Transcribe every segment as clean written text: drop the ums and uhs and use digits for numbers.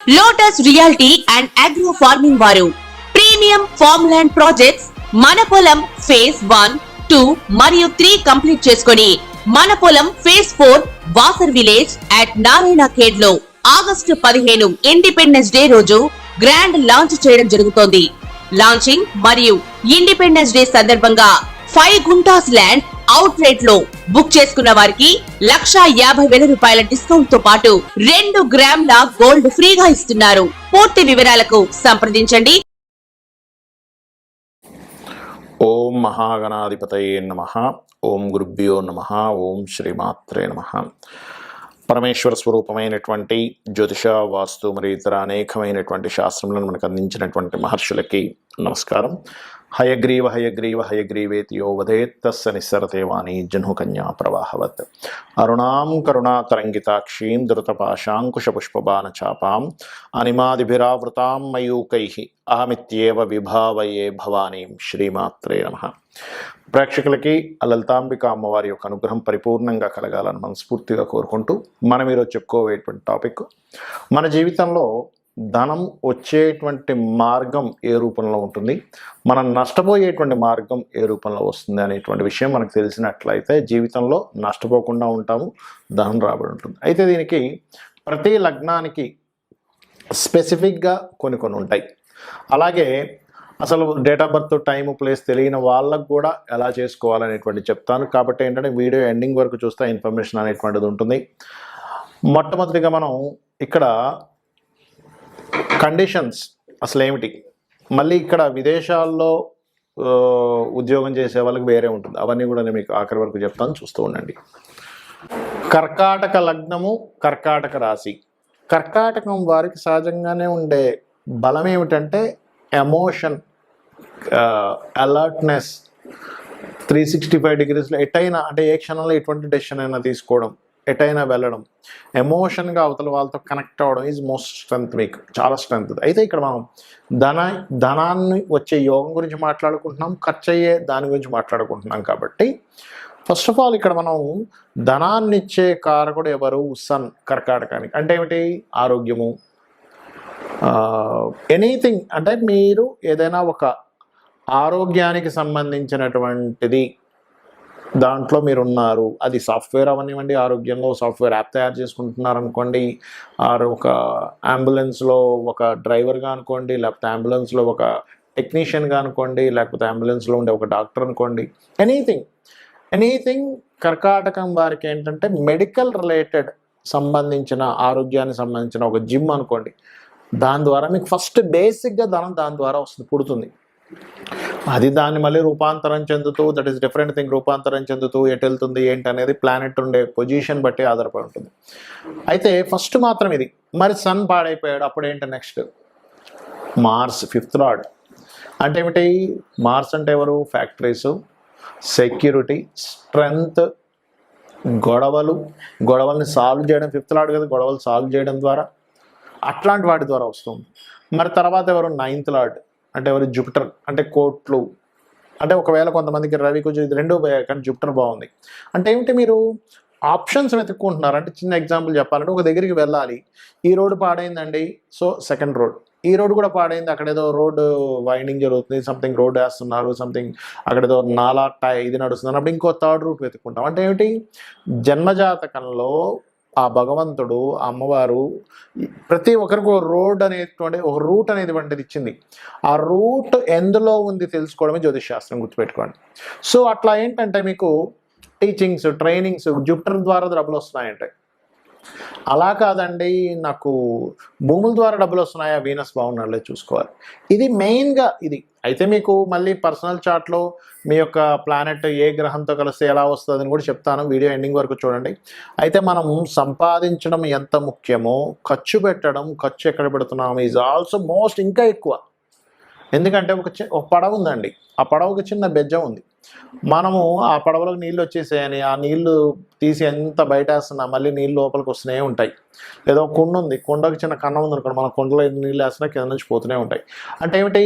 Lotus reality and agro farming వారు premium farm land projects మన పొలం ఫేజ్ 1, 2 మరియు 3 కంప్లీట్ చేసుకొని మన పొలం phase 4 Wasar village at Narayana Khed లో ఆగస్టు 15 ఇండిపెండెన్స్ డే రోజు గ్రాండ్ లాంచ్ చేయడం జరుగుతోంది. లాంచింగ్ మరియు ఇండిపెండెన్స్ డే సందర్భంగా 5 గుంటాస్ ల్యాండ్ అవుట్ రేట్ లో బుక్ చేసుకున్న వారికి 1,50,000 రూపాయల డిస్కౌంట్ తో పాటు 2 గ్రాముల గోల్డ్ ఫ్రీగా ఇస్తున్నారు. పూర్తి వివరాలకు సంప్రదించండి. ఓం మహాగణాధిపతయే నమః. ఓం గురుభ్యో నమః. ఓం శ్రీమాత్రే నమః. పరమేశ్వర స్వరూపమైనటువంటి జ్యోతిష, వాస్తు మరియు ఇతర అనేకమైనటువంటి శాస్త్రములను మనకు అందించినటువంటి మహర్షులకి నమస్కారం. హయగ్రీవ హయగ్రీవ హయగ్రీవేతి యో వదేత్ తస్స నిస్సరతే వాణి జహ్నుకన్యా ప్రవాహవత్. అరుణాం కరుణాతరంగితాక్షీం ధృతపాశాంకుశపుష్పబాణచాపాం అనిమాదిభిరావృతాం మయూకైః అహమిత్యేవ విభావయే భవానీం. శ్రీమాత్రే నమః. ప్రేక్షకులకి లలితాంబిక అమ్మవారి యొక్క అనుగ్రహం పరిపూర్ణంగా కలగాలని మనస్ఫూర్తిగా కోరుకుంటూ మనం ఈరోజు చెప్పుకోవేటువంటి టాపిక్, మన జీవితంలో ధనం వచ్చేటువంటి మార్గం ఏ రూపంలో ఉంటుంది, మనం నష్టపోయేటువంటి మార్గం ఏ రూపంలో వస్తుంది అనేటువంటి విషయం మనకు తెలిసినట్లయితే జీవితంలో నష్టపోకుండా ఉంటాము, ధనం రాబడి ఉంటుంది. అయితే దీనికి ప్రతి లగ్నానికి స్పెసిఫిక్గా కొన్ని ఉంటాయి. అలాగే అసలు date of birth, time, place తెలియని వాళ్ళకు కూడా ఎలా చేసుకోవాలనేటువంటి చెప్తాను. కాబట్టి ఏంటంటే వీడియో ఎండింగ్ వరకు చూస్తే ఇన్ఫర్మేషన్ అనేటువంటిది ఉంటుంది. మొట్టమొదటిగా మనం ఇక్కడ కండిషన్స్ అసలు ఏమిటి, మళ్ళీ ఇక్కడ విదేశాల్లో ఉద్యోగం చేసే వాళ్ళకి వేరే ఉంటుంది, అవన్నీ కూడా నేను మీకు ఆఖరి వరకు చెప్తాను, చూస్తూ ఉండండి. కర్కాటక లగ్నము, కర్కాటక రాశి. కర్కాటకం వారికి సహజంగానే ఉండే బలం ఏమిటంటే ఎమోషన్, అలర్ట్నెస్, 365 డిగ్రీస్లో ఎటైనా అంటే ఏ క్షణంలో ఎటువంటి డెసిషన్ అయినా తీసుకోవడం, ఎటైనా వెళ్ళడం, ఎమోషన్గా అవతల వాళ్ళతో కనెక్ట్ అవ్వడం ఈజ్ మోస్ట్ స్ట్రెంత్, మీకు చాలా స్ట్రెంత్. అయితే ఇక్కడ మనం ధనాన్ని వచ్చే యోగం గురించి మాట్లాడుకుంటున్నాం, ఖర్చు అయ్యే దాని గురించి మాట్లాడుకుంటున్నాం. కాబట్టి ఫస్ట్ ఆఫ్ ఆల్ ఇక్కడ మనం ధనాన్ని ఇచ్చే కారకుడు ఎవరు? సన్ కర్కాటకానికి. అంటే ఏమిటి? ఆరోగ్యము, ఎనీథింగ్ అంటే మీరు ఏదైనా ఒక ఆరోగ్యానికి సంబంధించినటువంటిది దాంట్లో మీరు ఉన్నారు, అది సాఫ్ట్వేర్ అవనివ్వండి, ఆరోగ్యంలో సాఫ్ట్వేర్ యాప్ తయారు చేసుకుంటున్నారు అనుకోండి, ఆర్ ఒక అంబులెన్స్లో ఒక డ్రైవర్గా అనుకోండి, లేకపోతే అంబులెన్స్లో ఒక టెక్నీషియన్గా అనుకోండి, లేకపోతే అంబులెన్స్లో ఉండే ఒక డాక్టర్ అనుకోండి, ఎనీథింగ్ కర్కాటకం వారికి ఏంటంటే మెడికల్ రిలేటెడ్ సంబంధించిన, ఆరోగ్యానికి సంబంధించిన ఒక జిమ్ అనుకోండి, దాని ద్వారా మీకు ఫస్ట్ బేసిక్గా ధనం దాని ద్వారా వస్తుంది, పుడుతుంది. అది దాన్ని మళ్ళీ రూపాంతరం చెందుతూ, దట్ ఈస్ డిఫరెంట్ థింగ్, రూపాంతరం చెందుతూ ఎటు వెళ్తుంది ఏంటి అనేది ప్లానెట్ ఉండే పొజిషన్ బట్టి ఆధారపడి ఉంటుంది. అయితే ఫస్ట్ మాత్రం ఇది. మరి సన్ పాడైపోయాడు, అప్పుడు ఏంటి నెక్స్ట్? Mars, 5th lord. అంటే ఏమిటి? మార్స్ అంటే ఎవరు? ఫ్యాక్టరీస్, సెక్యూరిటీ, స్ట్రెంగ్త్, గొడవల్ని సాల్వ్ చేయడం. 5th లార్డ్ కదా, గొడవలు సాల్వ్ చేయడం ద్వారా, అట్లాంటి వాటి ద్వారా వస్తుంది. మరి తర్వాత ఎవరు? 9th లార్డ్ అంటే ఎవరు? జూపిటర్. అంటే కోట్లు. అంటే ఒకవేళ కొంతమందికి రవి కొంచెం ఇది రెండో పోయాయి, కానీ జూపిటర్ బాగుంది. అంటే ఏమిటి? మీరు ఆప్షన్స్ వెతుక్కుంటున్నారు. అంటే చిన్న ఎగ్జాంపుల్ చెప్పాలంటే, ఒక దగ్గరికి వెళ్ళాలి, ఈ రోడ్డు పాడైందండి, సో సెకండ్ రోడ్. ఈ రోడ్డు కూడా పాడైంది, అక్కడ ఏదో రోడ్డు వైండింగ్ జరుగుతుంది, సంథింగ్ రోడ్ వేస్తున్నారు, సంథింగ్ అక్కడ ఏదో నాలా ఇది నడుస్తుంది అన్నప్పుడు ఇంకో థర్డ్ రూట్ వెతుక్కుంటాం. అంటే ఏమిటి? జన్మజాతకంలో ఆ భగవంతుడు, ఆ అమ్మవారు ప్రతి ఒక్కరికి ఒక రోడ్ అనేటువంటి ఒక రూట్ అనేటువంటిది ఇచ్చింది. ఆ రూట్ ఎందులో ఉంది తెలుసుకోవడమే జ్యోతిష్ శాస్త్రం, గుర్తుపెట్టుకోండి. సో అట్లా ఏంటంటే మీకు టీచింగ్స్, ట్రైనింగ్స్ జూపిటర్ ద్వారా డబ్బులు వస్తున్నాయంటే, అలా కాదండి నాకు భూముల ద్వారా డబ్బులు వస్తున్నాయా, వీనస్ బాగున్నాడులే చూసుకోవాలి. ఇది మెయిన్గా ఇది. అయితే మీకు మళ్ళీ పర్సనల్ చార్ట్లో మీ యొక్క ప్లానెట్ ఏ గ్రహంతో కలిస్తే ఎలా వస్తుందని కూడా చెప్తాను, వీడియో ఎండింగ్ వరకు చూడండి. అయితే మనం సంపాదించడం ఎంత ముఖ్యమో, ఖర్చు పెట్టడం, ఖర్చు ఎక్కడ పెడుతున్నాము ఈజ్ ఆల్సో మోస్ట్ ఇంకా ఎక్కువ. ఎందుకంటే ఒక పడవ ఉందండి, ఆ పడవకు చిన్న బెజ్జం ఉంది, మనము ఆ పడవలోకి నీళ్ళు వచ్చేసాయని ఆ నీళ్లు తీసి ఎంత బయట వేస్తున్నా మళ్ళీ నీళ్ళు లోపలికి వస్తూనే ఉంటాయి. ఏదో కుండ ఉంది, కుండకు చిన్న కన్నం ఉంది అనుకోండి, మన కుండలో నీళ్ళు వేస్తున్నా కింద నుంచి పోతూనే ఉంటాయి. అంటే ఏమిటి?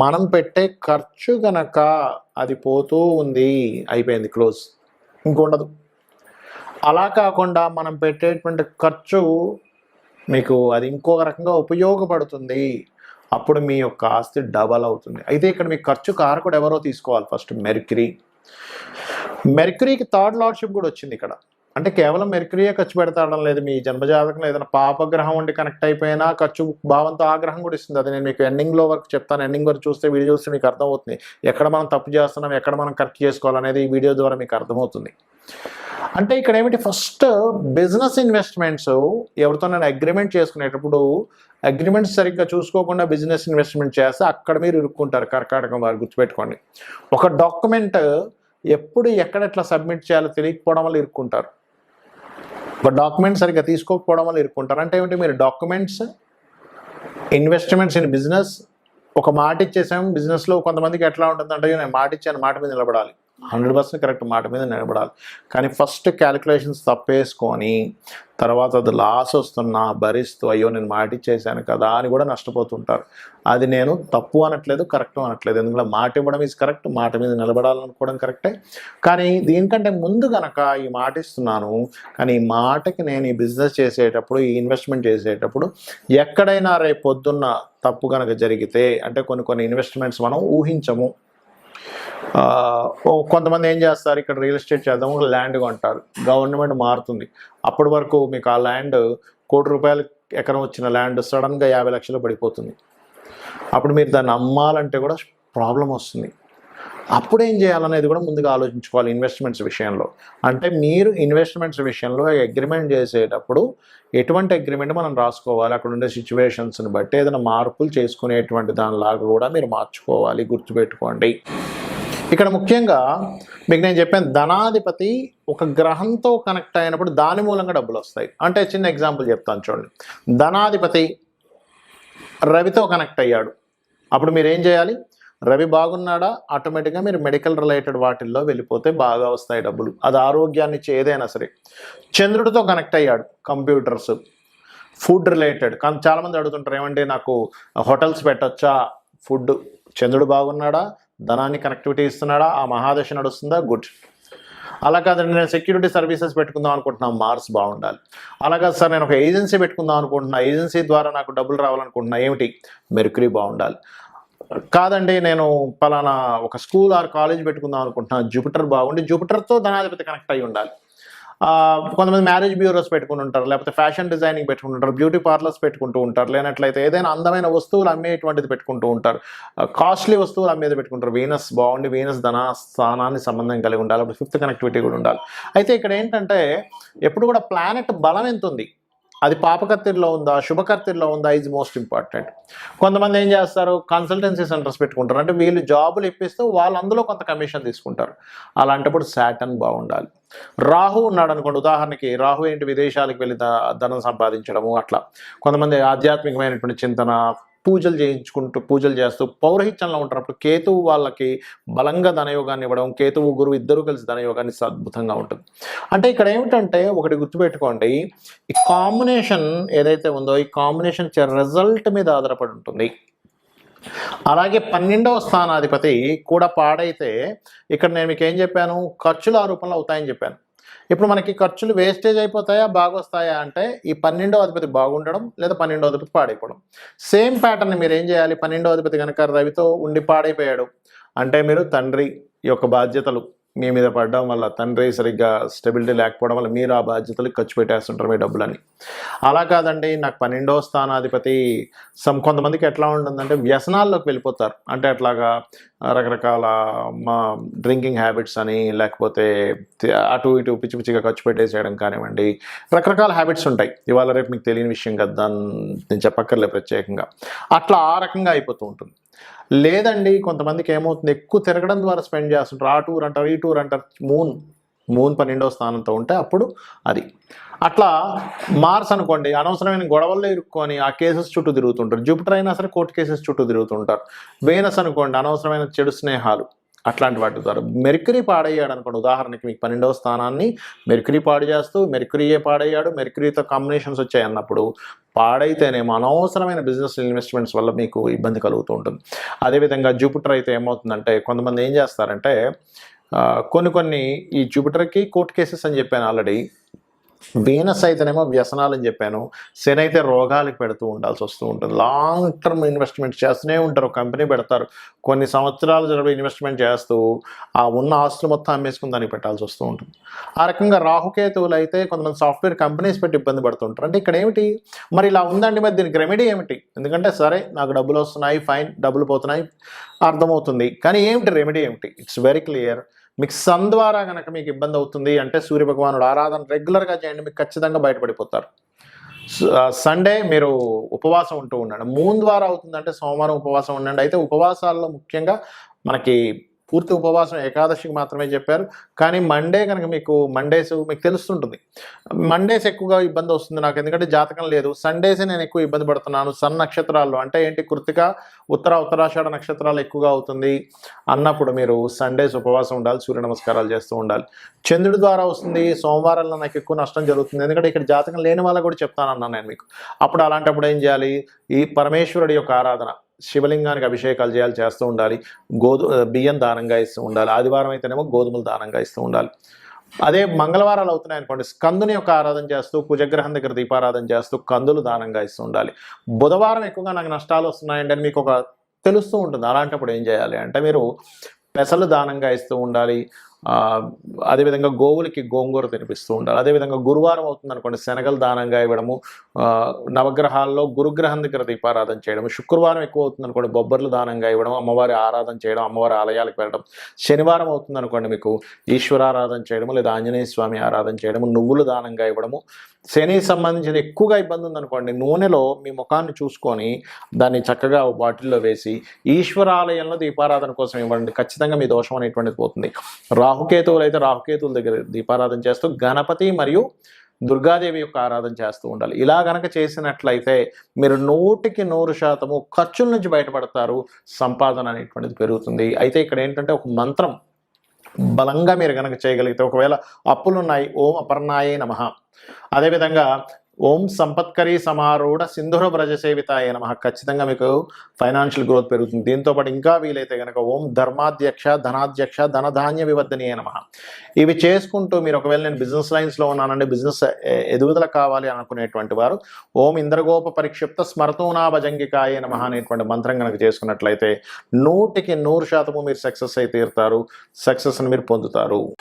మనం పెట్టే ఖర్చు గనక అది పోతూ ఉంది, అయిపోయింది, క్లోజ్, ఇంకొండదు. అలా కాకుండా మనం పెట్టేటువంటి ఖర్చు మీకు అది ఇంకొక రకంగా ఉపయోగపడుతుంది. అప్పుడు మీ యొక్క ఆస్తి డబల్ అవుతుంది. అయితే ఇక్కడ మీ ఖర్చు కారకుడు ఎవరో తీసుకోవాలి. ఫస్ట్ మెర్క్యూరీకి థర్డ్ లార్డ్షిప్ కూడా వచ్చింది ఇక్కడ. అంటే కేవలం మెర్క్యూరీయే ఖర్చు పెడతాడడం లేదు. మీ జన్మజాతకంలో ఏదైనా పాపగ్రహం ఉండి కనెక్ట్ అయిపోయినా ఖర్చు భావంతో ఆ గ్రహం కూడా ఇస్తుంది. అది నేను మీకు ఎండింగ్లో వరకు చెప్తాను. ఎండింగ్ వరకు చూస్తే వీడియో చూస్తే మీకు అర్థమవుతుంది ఎక్కడ మనం తప్పు చేస్తున్నాం, ఎక్కడ మనం కరెక్ట్ చేసుకోవాలనేది ఈ వీడియో ద్వారా మీకు అర్థమవుతుంది. అంటే ఇక్కడ ఏమిటి, ఫస్ట్ బిజినెస్ ఇన్వెస్ట్మెంట్స్ ఎవరితో నేను అగ్రిమెంట్ చేసుకునేటప్పుడు అగ్రిమెంట్స్ సరిగ్గా చూసుకోకుండా బిజినెస్ ఇన్వెస్ట్మెంట్ చేస్తే అక్కడ మీరు ఇరుక్కుంటారు. కర్కాటకం వారు గుర్తుపెట్టుకోండి. ఒక డాక్యుమెంట్ ఎప్పుడు ఎక్కడ ఎట్లా సబ్మిట్ చేయాలో తెలియకపోవడం వల్ల ఇరుక్కుంటారు. ఒక డాక్యుమెంట్ సరిగ్గా తీసుకోకపోవడం వల్ల ఇరుక్కుంటారు. అంటే ఏమిటి, మీరు డాక్యుమెంట్స్, ఇన్వెస్ట్మెంట్స్ ఇన్ బిజినెస్, ఒక మాట ఇచ్చేసాము. బిజినెస్లో కొంతమందికి ఎట్లా ఉంటుందంటే నేను మాట ఇచ్చాను, మాట మీద నిలబడాలి, 100% కరెక్ట్, మాట మీద నిలబడాలి. కానీ ఫస్ట్ క్యాలిక్యులేషన్స్ తప్పేసుకొని తర్వాత అది లాస్ వస్తున్నా భరిస్తూ అయ్యో నేను మాట ఇచ్చేసాను కదా అని కూడా నష్టపోతుంటారు. అది నేను తప్పు అనట్లేదు, కరెక్ట్ అనట్లేదు. ఎందుకంటే మాట ఇవ్వడం ఈజ్ కరెక్ట్, మాట మీద నిలబడాలనుకోవడం కరెక్టే. కానీ దీనికంటే ముందు కనుక ఈ మాట ఇస్తున్నాను, కానీ ఈ మాటకి నేను ఈ బిజినెస్ చేసేటప్పుడు, ఈ ఇన్వెస్ట్మెంట్ చేసేటప్పుడు ఎక్కడైనా రేపు పొద్దున్న తప్పు కనుక జరిగితే, అంటే కొన్ని ఇన్వెస్ట్మెంట్స్ మనం ఊహించము. కొంతమంది ఏం చేస్తారు, ఇక్కడ రియల్ ఎస్టేట్ చేద్దాం, ఒక ల్యాండ్ కొంటారు, గవర్నమెంట్ మారుతుంది. అప్పటి వరకు మీకు ఆ ల్యాండ్ ₹1,00,00,000 ఎకరం వచ్చిన ల్యాండ్ సడన్గా 50 లక్షలు పడిపోతుంది. అప్పుడు మీరు దాన్ని అమ్మాలంటే కూడా ప్రాబ్లం వస్తుంది. అప్పుడు ఏం చేయాలనేది కూడా ముందుగా ఆలోచించుకోవాలి ఇన్వెస్ట్మెంట్స్ విషయంలో. అంటే మీరు ఇన్వెస్ట్మెంట్స్ విషయంలో అగ్రిమెంట్ చేసేటప్పుడు ఎటువంటి అగ్రిమెంట్ మనం రాసుకోవాలి, అక్కడ ఉండే సిచ్యువేషన్స్ని బట్టి ఏదైనా మార్పులు చేసుకునేటువంటి దానిలాగా కూడా మీరు మార్చుకోవాలి. గుర్తుపెట్టుకోండి. ఇక్కడ ముఖ్యంగా మీకు నేను చెప్పాను, ధనాధిపతి ఒక గ్రహంతో కనెక్ట్ అయినప్పుడు దాని మూలంగా డబ్బులు వస్తాయి. అంటే చిన్న ఎగ్జాంపుల్ చెప్తాను చూడండి. ధనాధిపతి రవితో కనెక్ట్ అయ్యాడు, అప్పుడు మీరు ఏం చేయాలి, రవి బాగున్నాడా, ఆటోమేటిక్గా మీరు మెడికల్ రిలేటెడ్ వాటిల్లో వెళ్ళిపోతే బాగా వస్తాయి డబ్బులు. అది ఆరోగ్యాన్ని ఇచ్చే ఏదైనా సరే. చంద్రుడితో కనెక్ట్ అయ్యాడు, కంప్యూటర్స్, ఫుడ్ రిలేటెడ్. కానీ చాలామంది అడుగుతుంటారు ఏమంటే నాకు హోటల్స్ పెట్టచ్చా, ఫుడ్. చంద్రుడు బాగున్నాడా, ధనాన్ని కనెక్టివిటీ ఇస్తున్నాడా, ఆ మహాదశ నడుస్తుందా, గుడ్. అలా కాదండి నేను సెక్యూరిటీ సర్వీసెస్ పెట్టుకుందాం అనుకుంటున్నాను, మార్స్ బాగుండాలి. అలా కాదు సార్ నేను ఒక ఏజెన్సీ పెట్టుకుందాం అనుకుంటున్నా, ఏజెన్సీ ద్వారా నాకు డబ్బులు రావాలనుకుంటున్నా, ఏమిటి, మెర్క్యూరీ బాగుండాలి. కాదండి నేను పలానా ఒక స్కూల్ ఆర్ కాలేజ్ పెట్టుకుందాం అనుకుంటున్నాను, జూపిటర్ బాగుండి, జూపిటర్తో ధనాధిపతి కనెక్ట్ అయ్యి ఉండాలి. కొంతమంది మ్యారేజ్ బ్యూరోస్ పెట్టుకుని ఉంటారు, లేకపోతే ఫ్యాషన్ డిజైనింగ్ పెట్టుకుంటుంటారు, బ్యూటీ పార్లర్స్ పెట్టుకుంటూ ఉంటారు, లేనట్లయితే ఏదైనా అందమైన వస్తువులు అమ్మేటువంటిది పెట్టుకుంటూ ఉంటారు, కాస్ట్లీ వస్తువులు అమ్మేది పెట్టుకుంటారు. వీనస్ బాగుండి, వీనస్ ధన స్థానాన్ని సంబంధం కలిగి ఉండాలి, అప్పుడు 5th కనెక్టివిటీ కూడా ఉండాలి. అయితే ఇక్కడ ఏంటంటే ఎప్పుడు కూడా ప్లానెట్ బలం ఎంత ఉంది, అది పాపకర్తెల్లో ఉందా, శుభకర్తెల్లో ఉందా, ఈజ్ మోస్ట్ ఇంపార్టెంట్. కొంతమంది ఏం చేస్తారు, కన్సల్టెన్సీ సెంటర్స్ పెట్టుకుంటారు, అంటే వీళ్ళు జాబులు ఇప్పిస్తూ వాళ్ళు అందులో కొంత కమిషన్ తీసుకుంటారు. అలాంటప్పుడు సాటర్న్ బాగుండాలి. రాహు ఉన్నాడు అనుకోండి, ఉదాహరణకి రాహు ఏంటి, విదేశాలకు వెళ్ళి ధనం సంపాదించడము, అట్లా. కొంతమంది ఆధ్యాత్మికమైనటువంటి చింతన, పూజలు చేస్తూ పౌరహిత్యంలో ఉంటున్నప్పుడు కేతువు వాళ్ళకి బలంగా ధనయోగాన్ని ఇవ్వడం, కేతువు గురువు ఇద్దరు కలిసి ధనయోగాన్ని అద్భుతంగా ఉంటుంది. అంటే ఇక్కడ ఏమిటంటే ఒకటి గుర్తుపెట్టుకోండి, ఈ కాంబినేషన్ ఏదైతే ఉందో ఈ కాంబినేషన్ రిజల్ట్ మీద ఆధారపడి ఉంటుంది. అలాగే 12వ స్థానాధిపతి కూడా పాడైతే ఇక్కడ నేను మీకు ఏం చెప్పాను, ఖర్చులు ఆ రూపంలో అవుతాయని చెప్పాను. ఇప్పుడు మనకి ఖర్చులు వేస్టేజ్ అయిపోతాయా, బాగొస్తాయా అంటే ఈ 12వ అధిపతి బాగుండడం లేదా 12వ అధిపతి పాడైపోవడం. సేమ్ ప్యాటర్న్ మీరు ఏం చేయాలి, 12వ అధిపతి కనుక రవితో ఉండి పాడైపోయాడు అంటే మీరు తండ్రి యొక్క బాధ్యతలు మీ మీద పడడం వల్ల, తండ్రి సరిగ్గా స్టెబిలిటీ లేకపోవడం వల్ల మీరు ఆ బాధ్యతలకు ఖర్చు పెట్టేస్తుంటారు మీ డబ్బులని. అలా కాదండి నాకు 12వ స్థానాధిపతి కొంతమందికి ఎట్లా ఉంటుందంటే వ్యసనాల్లోకి వెళ్ళిపోతారు. అంటే అట్లాగా రకరకాల డ్రింకింగ్ హ్యాబిట్స్ అని, లేకపోతే అటు ఇటు పిచ్చి పిచ్చిగా ఖర్చు పెట్టేసేయడం కానివ్వండి, రకరకాల హ్యాబిట్స్ ఉంటాయి. ఇవాళ రేపు మీకు తెలియని విషయం కదా, దాన్ని నేను చెప్పక్కర్లేదు ప్రత్యేకంగా. అట్లా ఆ రకంగా అయిపోతూ ఉంటుంది. లేదండి కొంతమందికి ఏమవుతుంది, ఎక్కువ తిరగడం ద్వారా స్పెండ్ చేస్తుంటారు, ఆ టూర్ అంటారు, ఈ టూర్ అంటారు. మూన్ 12వ స్థానంతో ఉంటే అప్పుడు అది అట్లా. మార్స్ అనుకోండి అనవసరమైన గొడవల్లో ఇరుక్కొని ఆ కేసెస్ చుట్టూ తిరుగుతుంటారు. జూపిటర్ అయినా సరే కోర్టు కేసెస్ చుట్టూ తిరుగుతుంటారు. వేనస్ అనుకోండి అనవసరమైన చెడు స్నేహాలు, అట్లాంటి వాటి ద్వారా. మెర్క్యూరీ పాడయ్యాడు అనుకోండి, ఉదాహరణకి మీకు 12వ స్థానాన్ని మెర్క్యూరీ పాడు చేస్తూ మెర్క్యూరీయే పాడయ్యాడు, మెర్క్యూరీతో కాంబినేషన్స్ వచ్చాయి అన్నప్పుడు పాడైతేనేమో అనవసరమైన బిజినెస్ ఇన్వెస్ట్మెంట్స్ వల్ల మీకు ఇబ్బంది కలుగుతూ ఉంటుంది. అదేవిధంగా జూపిటర్ అయితే ఏమవుతుందంటే కొంతమంది ఏం చేస్తారంటే కొన్ని ఈ జూపిటర్కి కోర్టు కేసెస్ అని చెప్పాను ఆల్రెడీ, వీనస్ అయితేనేమో వ్యసనాలు అని చెప్పాను, శని అయితే రోగాలకు పెడుతూ ఉండాల్సి వస్తూ ఉంటుంది. లాంగ్ టర్మ్ ఇన్వెస్ట్మెంట్ చేస్తూనే ఉంటారు, కంపెనీ పెడతారు, కొన్ని సంవత్సరాలు జరిపి ఇన్వెస్ట్మెంట్ చేస్తూ ఆ ఉన్న ఆస్తులు మొత్తం అమ్మేసుకుని దానికి పెట్టాల్సి వస్తూ ఉంటుంది. ఆ రకంగా రాహుకేతువులు అయితే కొంతమంది సాఫ్ట్వేర్ కంపెనీస్ పెట్టి ఇబ్బంది పడుతుంటారు. అంటే ఇక్కడ ఏమిటి మరి ఇలా ఉందండి, మరి దీనికి రెమెడీ ఏమిటి? ఎందుకంటే సరే నాకు డబ్బులు వస్తున్నాయి, ఫైన్, డబ్బులు పోతున్నాయి అర్థమవుతుంది, కానీ ఏమిటి రెమెడీ ఏమిటి? It's very clear. మీకు సన్ ద్వారా కనుక మీకు ఇబ్బంది అవుతుంది అంటే సూర్యభగవానుడు ఆరాధన రెగ్యులర్గా చేయండి, మీకు ఖచ్చితంగా బయటపడిపోతారు. సండే మీరు ఉపవాసం ఉంటూ ఉండండి. మూన్ ద్వారా అవుతుందంటే సోమవారం ఉపవాసం ఉండండి. అయితే ఉపవాసాల్లో ముఖ్యంగా మనకి పూర్తి ఉపవాసం ఏకాదశికి మాత్రమే చెప్పారు, కానీ మండే కనుక మీకు మండేస్ మీకు తెలుస్తుంటుంది, మండేస్ ఎక్కువగా ఇబ్బంది వస్తుంది నాకు ఎందుకంటే జాతకం లేదు, సండేసే నేను ఎక్కువ ఇబ్బంది పడుతున్నాను, సన్ నక్షత్రాల్లో అంటే ఏంటి కృత్తిక ఉత్తరాషాఢ నక్షత్రాలు ఎక్కువగా అవుతుంది అన్నప్పుడు మీరు సండేస్ ఉపవాసం ఉండాలి, సూర్య నమస్కారాలు చేస్తూ ఉండాలి. చంద్రుడి ద్వారా వస్తుంది, సోమవారాల్లో నాకు ఎక్కువ నష్టం జరుగుతుంది ఎందుకంటే ఇక్కడ జాతకం లేని వాళ్ళకు కూడా చెప్తానన్నాను నేను మీకు. అప్పుడు అలాంటప్పుడు ఏం చేయాలి? ఈ పరమేశ్వరుడి యొక్క ఆరాధన, శివలింగానికి అభిషేకాలు చేస్తూ ఉండాలి, బియ్యం దానంగా ఇస్తూ ఉండాలి, ఆదివారం అయితేనేమో గోధుమలు దానంగా ఇస్తూ ఉండాలి. అదే మంగళవారాలు అవుతున్నాయి అనుకోండి, స్కందుని యొక్క ఆరాధన చేస్తూ కుజగ్రహం దగ్గర దీపారాధన చేస్తూ కందులు దానంగా ఇస్తూ ఉండాలి. బుధవారం ఎక్కువగా నాకు నష్టాలు వస్తున్నాయండి అని మీకు ఒక తెలుస్తూ ఉంటుంది, అలాంటప్పుడు ఏం చేయాలి అంటే మీరు పెసలు దానంగా ఇస్తూ ఉండాలి, అదేవిధంగా గోవులకి గోంగూర తినిపిస్తూ ఉండాలి. అదేవిధంగా గురువారం అవుతుంది అనుకోండి, శనగలు దానంగా ఇవ్వడము, నవగ్రహాల్లో గురుగ్రహం దగ్గర దీపారాధన చేయడం. శుక్రవారం ఎక్కువ అవుతుంది అనుకోండి, బొబ్బర్లు దానంగా ఇవ్వడం, అమ్మవారి ఆరాధన చేయడం, అమ్మవారి ఆలయాలకు వెళ్ళడం. శనివారం అవుతుంది అనుకోండి మీకు ఈశ్వరారాధన చేయడము లేదా ఆంజనేయ స్వామి ఆరాధన చేయడము, నువ్వులు దానంగా ఇవ్వడము. శనికి సంబంధించిన ఎక్కువగా ఇబ్బంది ఉందనుకోండి, నూనెలో మీ ముఖాన్ని చూసుకొని దాన్ని చక్కగా బాటిల్లో వేసి ఈశ్వరాలయంలో దీపారాధన కోసం ఇవ్వండి, ఖచ్చితంగా మీ దోషం అనేటువంటిది పోతుంది. రాహుకేతువులు అయితే రాహుకేతువుల దగ్గర దీపారాధన చేస్తూ గణపతి మరియు దుర్గాదేవి యొక్క ఆరాధన చేస్తూ ఉండాలి. ఇలా గనక చేసినట్లయితే మీరు 100% ఖర్చుల నుంచి బయటపడతారు, సంపాదన అనేటువంటిది పెరుగుతుంది. అయితే ఇక్కడ ఏంటంటే ఒక మంత్రం బలంగా మీరు కనుక చేయగలిగితే, ఒకవేళ అప్పులున్నాయి, ఓం అపర్ణాయే నమః, అదేవిధంగా ఓం సంపత్కరీ సమారూఢ సింధుర బ్రజ సేవితాయ నమః, ఖచ్చితంగా మీకు ఫైనాన్షియల్ గ్రోత్ పెరుగుతుంది. దీంతోపాటు ఇంకా వీలైతే కనుక ఓం ధర్మాధ్యక్ష ధనాధ్యక్ష ధనధాన్య వివర్ధనీయ నమః, ఇవి చేసుకుంటూ మీరు ఒకవేళ నేను బిజినెస్ లైన్స్లో ఉన్నానండి, బిజినెస్ ఎదుగుదల కావాలి అనుకునేటువంటి వారు ఓం ఇంద్రగోప పరిక్షిప్త స్మరతూనా భజంగికాయ నమః అనేటువంటి మంత్రం కనుక చేసుకున్నట్లయితే 100% మీరు సక్సెస్ అయి తీరుతారు, సక్సెస్ని మీరు పొందుతారు.